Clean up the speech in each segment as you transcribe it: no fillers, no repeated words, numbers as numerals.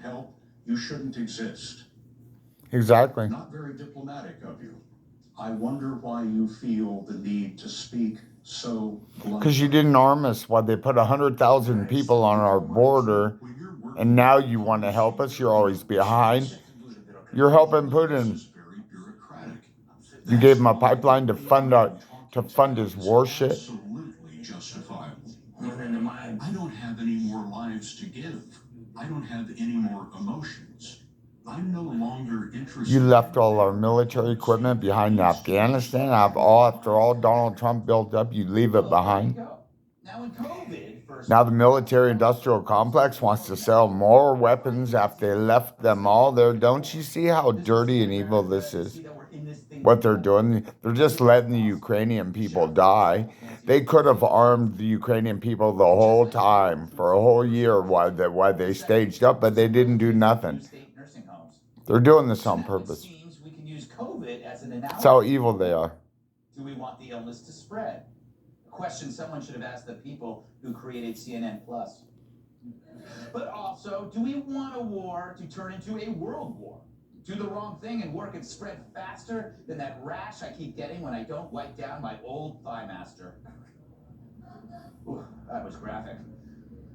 help, you shouldn't exist. Exactly. Not very diplomatic of you. I wonder why you feel the need to speak so Because you bluntly. didn't arm us while they put 100,000 people on our border, When you're and working now with you want to help us. You're policymakers, always behind. You're helping usually this Putin. is very bureaucratic. You gave That's him a why pipeline to every line to talking fund today his is war shit. absolutely justifiable. I don't have any more lives to give. I don't have any more emotions. I'm no longer You interested left in all our their military policy equipment that behind leads to the Afghanistan. destruction of After life. all Donald Trump built up, you leave it Well, there you behind. go. Now, when COVID first Now the broke out, military industrial complex wants to sell more weapons after they left them all there. Don't you see how dirty and evil this is? What they're doing, they're just letting the Ukrainian people die. They could have armed the Ukrainian people the whole time for a whole year while they staged up, but they didn't do nothing. They're doing this on purpose. seems we can use COVID as an That's how analogy. evil they are. Do we want the illness to spread? A question someone should have asked the people who created CNN Plus. But also, do we want a war to turn into a world war? Do the wrong thing and war can spread faster than that rash I keep getting when I don't wipe down my old thigh master. Ooh, that was graphic.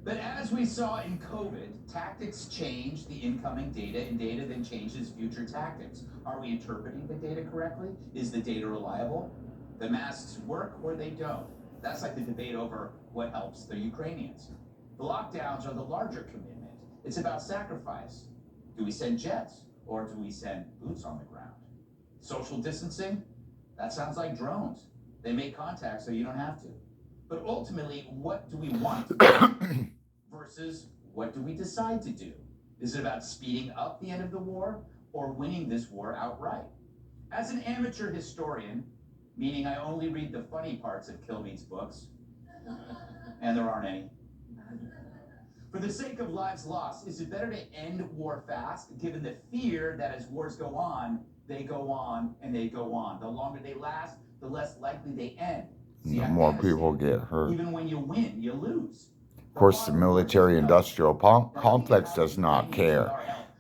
But as we saw in COVID, tactics change the incoming data, and data then changes future tactics. Are we interpreting the data correctly? Is the data reliable? The masks work or they don't. That's like the debate over what helps the Ukrainians. The lockdowns are the larger commitment. It's about sacrifice. Do we send jets or do we send boots on the ground? Social distancing? That sounds like drones. They make contact so you don't have to. But ultimately, what do we want to do versus what do we decide to do? Is it about speeding up the end of the war or winning this war outright? As an amateur historian, meaning I only read the funny parts of Kilmeade's books, and there aren't any. For the sake of lives lost, is it better to end war fast, given the fear that as wars go on, they go on and they go on? The longer they last, the less likely they end. The more people get hurt. Even when you win, you lose. Of course, the military-industrial complex does not care.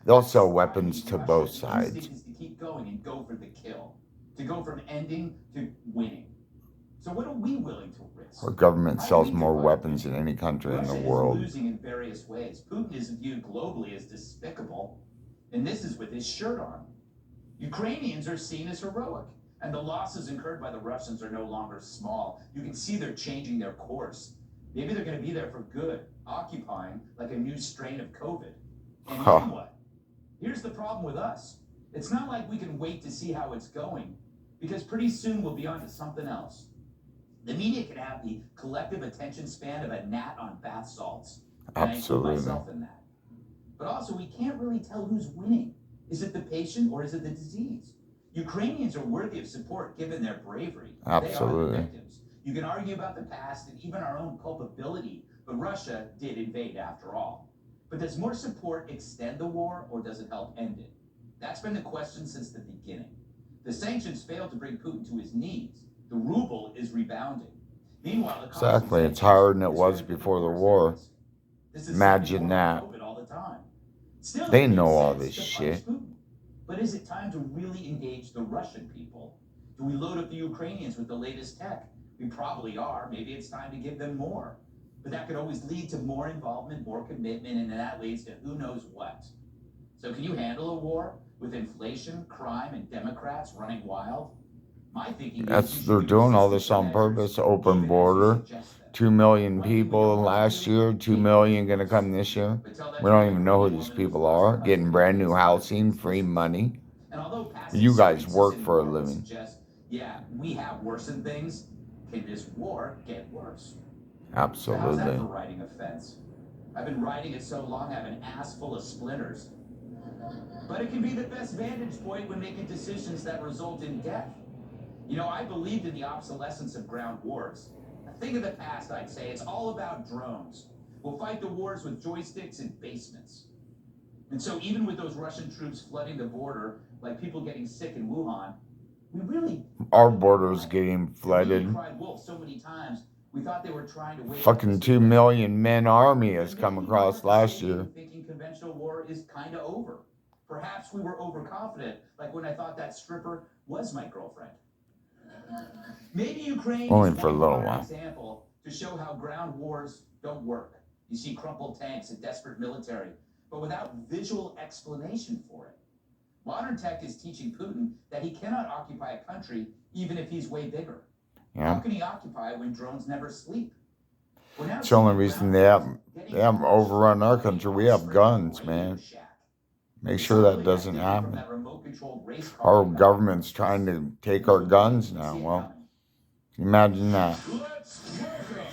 They'll sell weapons to both sides. Is to keep going and go for the kill, to go from ending to winning. So what are we willing to risk? Our government sells more weapons than any country in the world. Russia is losing in various ways. Putin is viewed globally as despicable, and this is with his shirt on. Ukrainians are seen as heroic, and the losses incurred by the Russians are no longer small. You can see they're changing their course. Maybe they're going to be there for good, occupying like a new strain of COVID. And then what? Here's the problem with us. It's not like we can wait to see how it's going, because pretty soon we'll be on to something else. The media can have the collective attention span of a gnat on bath salts. Absolutely. I include myself in that. But also, we can't really tell who's winning. Is it the patient or is it the disease? Ukrainians are worthy of support given their bravery. Absolutely. They are the victims. You can argue about the past and even our own culpability, but Russia did invade after all. But does more support extend the war or does it help end it? That's been the question since the beginning. The sanctions failed to bring Putin to his knees. The ruble is rebounding. Meanwhile, exactly, it's higher than it was before the war. Imagine that. They know all this shit. But is it time to really engage the Russian people? Do we load up the Ukrainians with the latest tech? We probably are. Maybe it's time to give them more. But that could always lead to more involvement, more commitment, and then that leads to who knows what. So can you handle a war with inflation, crime, and Democrats running wild? My thinking is they're doing all this on purpose. Open border. 2 million people last year, 2 million gonna come this year. We don't even know who these people are. Getting brand new housing, free money. You guys work for a living. Yeah, we have worsened things. Can this war get worse? Absolutely. How's that for riding a fence? I've been riding it so long I have an ass full of splinters. But it can be the best vantage point when making decisions that result in death. You know, I believed in the obsolescence of ground wars. Think of the past, I'd say. It's all about drones. We'll fight the wars with joysticks in basements. And so even with those Russian troops flooding the border, like people getting sick in Wuhan, we really... Our border is getting flooded. We cried wolf so many times, We thought they were trying to wake Fucking up 2 million men army has Then come maybe across we're last mistaken year. Thinking conventional war is kind of over. Perhaps we were overconfident, like when I thought that stripper was my girlfriend. Maybe Ukraine Only is for a one little modern while. example to show how ground wars don't work. You see crumpled tanks and desperate military, but without visual explanation for it. Modern tech is teaching Putin that he cannot occupy a country even if he's way bigger. Yeah. How can he occupy when drones never sleep? It's the only reason they haven't overrun our country. We have guns, man. Make sure that doesn't happen. Our government's trying to take our guns now. Well, imagine that. Let's welcome